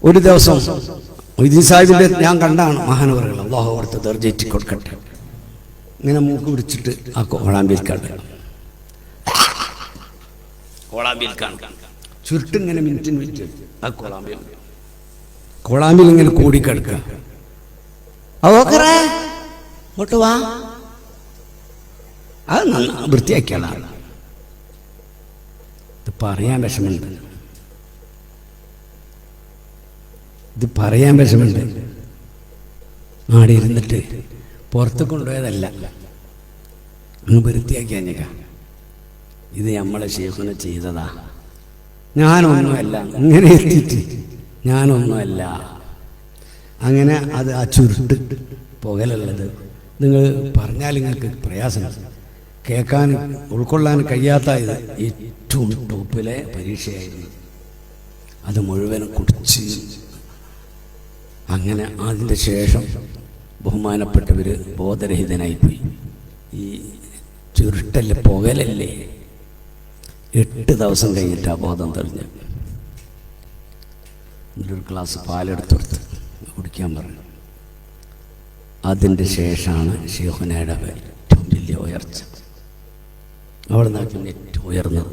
ഒരു ദിവസം മൊയ്തീൻ സാഹിബിൻ്റെ ഞാൻ കണ്ടാണ് മഹാനവറുകൾ, അല്ലാഹു അവിടുത്തെ ദർജ കൊടുക്കട്ടെ, ഇങ്ങനെ മൂക്ക് പിടിച്ചിട്ട് ആ കോളാമ്പിൽക്കാണ് ചുരുട്ടിങ്ങനെ മിനിറ്റിന് മിനിറ്റ് ആ കോളാമ്പിൽ ഇങ്ങനെ കൂടിക്കിടക്കുക. അങ്ങോട്ട് വാ, അത് വൃത്തിയാക്കിയാണ്. ഇത് പറയാൻ വിഷമുണ്ട്, ആടെ ഇരുന്നിട്ട് പുറത്ത് കൊണ്ടുപോയതല്ല, അങ്ങ് വൃത്തിയാക്കിയാ. ഇത് നമ്മളെ ശേഖുനെ ചെയ്തതാ, ഞാനൊന്നുമല്ല, ഇങ്ങനെ എത്തിയിട്ട് ഞാനൊന്നുമല്ല. അങ്ങനെ അത് ആ ചുരുട്ട് പുകലുള്ളത് നിങ്ങൾ പറഞ്ഞാൽ നിങ്ങൾക്ക് പ്രയാസം, കേൾക്കാൻ ഉൾക്കൊള്ളാൻ കഴിയാത്ത ഇത് ഏറ്റവും ടോപ്പിലെ പരീക്ഷയായിരുന്നു. അത് മുഴുവനും കുടിച്ച് അങ്ങനെ അതിൻ്റെ ശേഷം ബഹുമാനപ്പെട്ടവർ ബോധരഹിതനായിപ്പോയി. ഈ ചുരുട്ടല്ലേ പുകലല്ലേ, 8 ദിവസം കഴിഞ്ഞിട്ട് ആ ബോധം തെളിഞ്ഞു. ഒരു ഗ്ലാസ് പാലെടുത്തെടുത്ത് കുടിക്കാൻ പറഞ്ഞു. അതിൻ്റെ ശേഷമാണ് ശൈഖുനയുടെ ഏറ്റവും വലിയ ഉയർച്ച. അവിടെ നിന്നാണ് ഏറ്റവും ഉയർന്നത്.